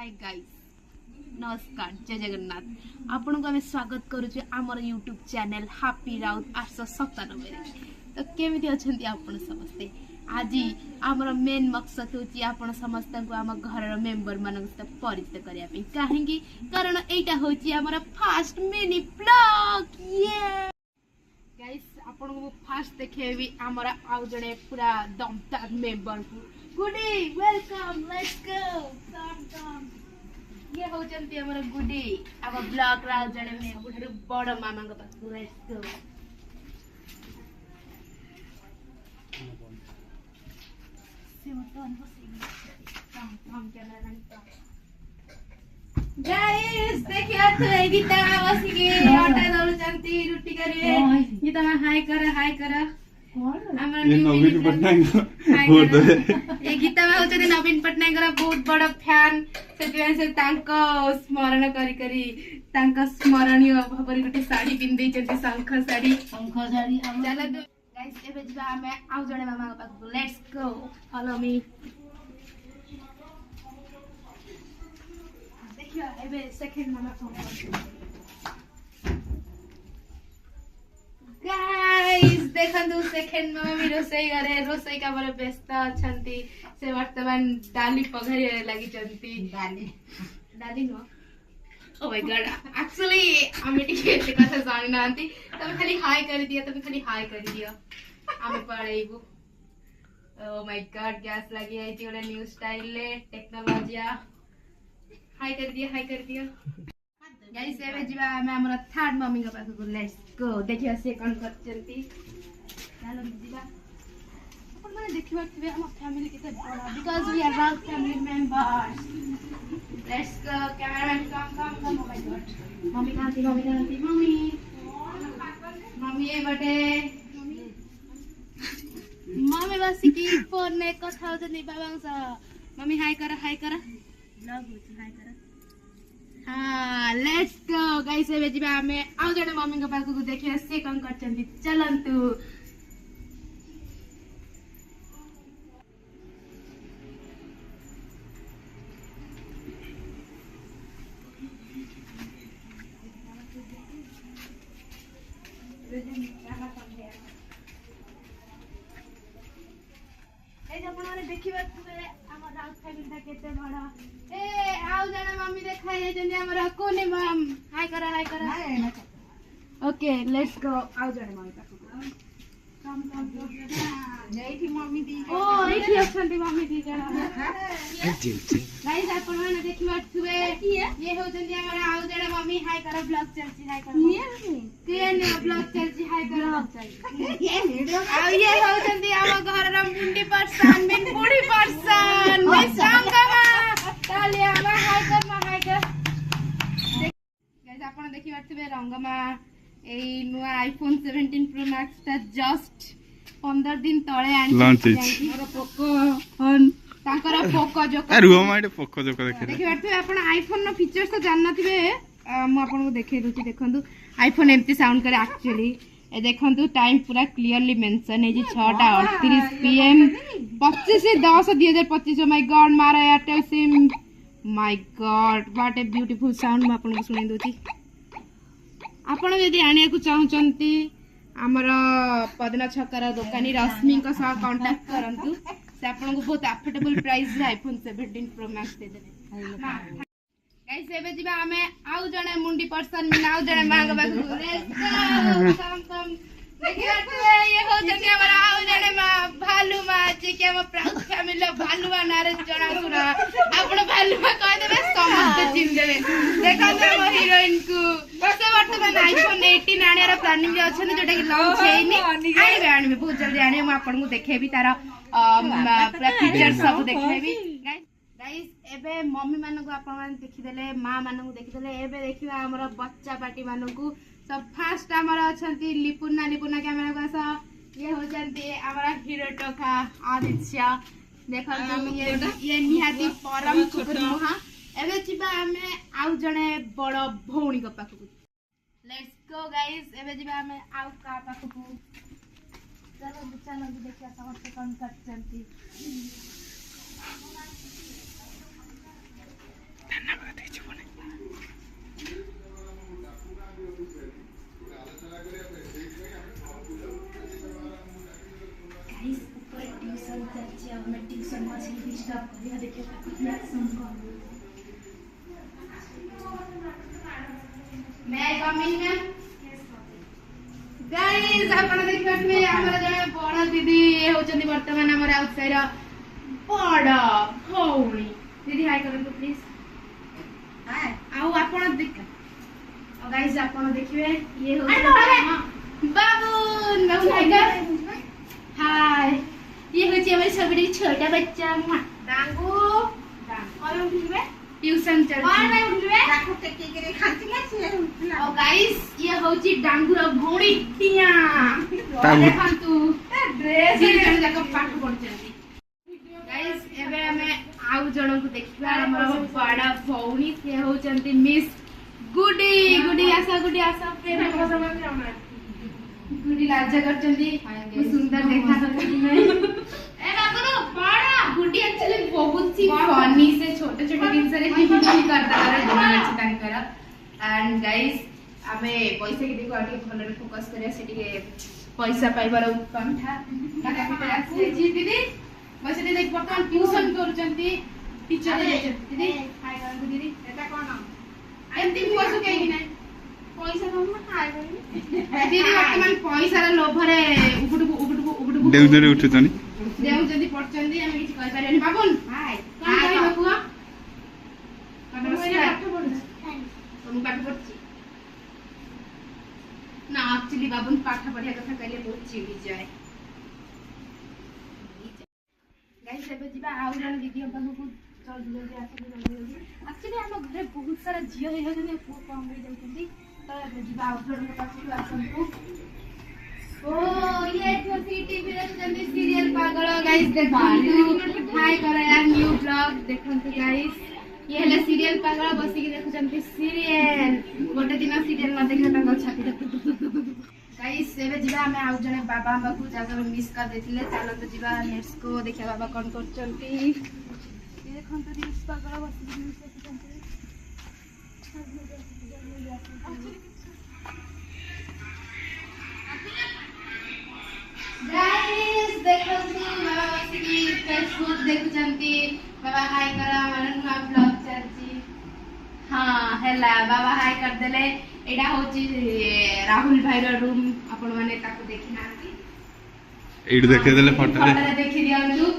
hi guys नमस्कार जय जगन्नाथ आपण को आम स्वागत करुचे आमर यूट्यूब चैनल हैप्पी राउत 897 तो केमिति अछंती आपण समस्ते आज आमर मेन मकसद होची आपण समस्त को आम घर मेंबर मानक सहित परिचित करिया पे काहेकि कारण एटा होची आमर फर्स्ट मिनी ब्लॉग ये गाइस आपण को फर्स्ट देखेबी आमर आउ जणे पूरा दमदार मेंबर को गुडी वेलकम लेट्स गो कम ये होचंती हमर गुडी अब ब्लॉग रा जणे में गुडरू बड़ मामा के पास लेट्स गो गाइस देखिए तो ए गीता बसी के आटा दलचंती रोटी करे ये तो हाय कर हमर नवीन पटनायक वोट दे ए गीता में होते नवीन पटनायक रा बहुत बड़ फैन से तांको स्मरण करी तांका स्मरणीय भाबरी गोटे साड़ी पिंदै चंती शंख साड़ी चला तो गाइस एबे जिबा हमें आउ जणे मामा के पास लेट्स गो फॉलो मी देखियो एबे सेकंड मामा फोन गाइस देखंतु सेकंड मामा मी रोसई करे रोसई का बरे व्यस्त अछंती से वर्तमान डाली पघरे लागि चंती डाली नो ओ माय गॉड एक्चुअली आमे टिके कथा जानि नांती तब खाली हाय कर दियो आमे पढाइबो ओ माय गॉड गैस लागि आइ जोडे न्यू स्टाइल ले टेक्नोलॉजी हाय कर दियो गाइस एबे जिबा हमें हमरा थर्ड मम्मी के पास लेट्स गो देखियो से कोन करचंती चलो जिबा अपन माने देखिबा कि हम फैमिली केते बड़ा because we are all family members let's go cameraman come oh my God mummy ए बटे मम्मी बस की फोन ने कथा होत नै बाबा मम्मी हाय कर लव होची हाय कर हाँ लेट्स गो गाइस एबे जिबा हमें आउ जणे मम्मी के पास को देखिए से कोन करचंती चलंतु ए जब माने देखिबा हमर राउत फैमिली था केते बड़ा ए आउ जणे मम्मी देखाई है जने हमरा कोने मम हाय कर ओके लेट्स गो आउ जणे मम्मी पास कम एठी मम्मी दी ओ एठी अछंती मम्मी दी जणा गाइस आपण माने देखिबा छुए ये हो जंती हमरा आउ जणे मम्मी हाय कर ब्लॉग चलची हाय कर के ने ब्लॉग चलची हाय कर ये वीडियो आ ये हो जंती हम घर रा मुंडी पर्सन बिन बूढ़ी पर्सन मैं संगमा ताले हम हाय कर गाइस आपण देखिबा छुए रंगमा এই নুয়া আইফোন 17 প্রো ম্যাক্স টা জাস্ট 15 দিন তଳେ আনি মোর পোকো ফোন তাଙ୍କର পোকো জোক আরে ওমাইতে পোকো জোক ଦେଖିବାଠୁ ଆପଣ ଆଇଫୋନ ର ଫିଚର୍ସ ତ ଜାଣି ନଥିବେ ମୁଁ ଆପଣଙ୍କୁ ଦେଖେଇ ଦଉଛି ଦେଖନ୍ତୁ ଆଇଫୋନ ଏମିତି ସାଉଣ୍ଡ करे एक्चुअली ए देखंतु टाइम पूरा क्लियरली मेंशन है जी 6:38 पीएम 25/10/2025 माय गॉड मारा Airtel SIM my God what a beautiful sound मैं आपको सुनाई दूची आपण यदि आनिया को चाहचंती हमर पदना छकर दुकानी रश्मि का साथ कांटेक्ट करंतु से आपण को बहुत अफोर्डेबल प्राइस रे आईफोन 17 प्रो मैक्स दे देबे गाइस एबे जिबा हमें आउ जणे मुंडी पर्सन नाउ जणे मांग बाकू लेट्स कम देखिया ये हो जने हमरा आउ जणे मा भालू मा जे के हम प्राउड फैमिली भालू मा नारे जणा सुना आपण भालू मा कह देबे समस्त चिन देबे देखा हम हीरोइन को से वर्तमान आईफोन 18 आने रा प्लानिंग अछि जोटा कि लॉन्च हेनी आने बहुत जल्दी आने हम आपण को देखेबी तारा पूरा फीचर सब देखेबी गाइस एबे मम्मी मानन को आपण मान देखि देले मां मानन को देखि देले एबे देखिबा हमर बच्चा पार्टी मानन को सब फर्स्ट हमर अछंती लिपुना कैमरा को सा ये हो जंती हमरा हीरो टोका आदित्य देखन ये निहाती परम कुकुर मुहा एबे जिबा हमें आउ जणे बड़ भौणी को पाखु लेट्स गो गाइस एबे जिबा हमें आउ का पाखु चलो देखिया समस्त कोन करचंती मैं कम इन मैम गाइस आपण देखिबे हमर जने बड़ दीदी ए होचंदी वर्तमान हमर आउटसाइड बड़ भौणी दीदी हाय करंतु प्लीज हाय आउ आपण देख और गाइस आपण देखिबे ये हो बाबून बाबू हाय कर हाय ये होची हमर सबडी छोटा बच्चा डांगू और उठिबे ट्यूशन चल और मैं उठिबे राखो टेकी करे खातिला से उठला और गाइस ये होची डांगूर भौणी टिया देखंतु ड्रेस जन जाक पाठ पढचंती गाइस एबे हमें आउ जण को देखिबा हमर बड़ा भौणी से होचंती मिस गुडी गुडी आशा प्रेम को समान जाउना गुडी लाज करचंती सुंदर देखा करचंती ए बाबू बड़ा गुडी एक्चुअली बहुत सी फनी से छोटे छोटे दिन से ही करता है दुनिया अच्छी तांकर एंड गाइस हमें पैसा के देखो आगे भलरे फोकस करे सेटी पैसा पाइबार उत्कंठा लगा भीतर आसी जी दीदी बस दीदी वर्तमान ट्यूशन करचंती टीचर दीदी हाय करंतु दीदी एटा कोन एंती मुआसु केही नै पैसा कम ना हाय दीदी वर्तमान पैसा रे लोभरे उगुडु देउदरे उठुतनी देउ जदी पडचंदी हम किछ कहि पारेनी बाबून हाय कोन कहि बाबू नमस्कार पाठ पढु तुम पाठ पढछि ना एक्चुअली बाबून पाठ पढिया कथा कहले बहुत चिड़ी जाए गाइस एबे जिबा आउ जन दीदी हम पाखु चल जल्दी आसे एक्चुअली हम घरे बहुत सारा जियो हे जने पो कम रे जाउतंदी तो एबे जिबा आउ जन पाखु आसंतु ओ ये तो टीवी रे जल्दी सीरियल पागल गाइस देखंतु हाय कर यार न्यू ब्लॉग देखंतु गाइस ये हले सीरियल पागल बसी के देखुचंती सीरियल गोटे दिन सीरियल न देखले ताको छाती गाइस एबे जिबा हमें आउ जने बाबा बाबू जागर मिस कर देथिले चलो तो जिबा नेक्स्ट को देखिया बाबा कोन करचंती ये देखंतु न्यूज पागल बसी के न्यूज देखुचंती गाइस देखंतु बाबा बसी की फेसबुक देखुचंती बाबा हाय करा हमर नुआ ब्लॉग चलची हां हेला बाबा हाय कर देले एडा होची राहुल भाई रो रूम आपण माने ताको देखि नाती एडू देखे देले फोटो देखि दियंतु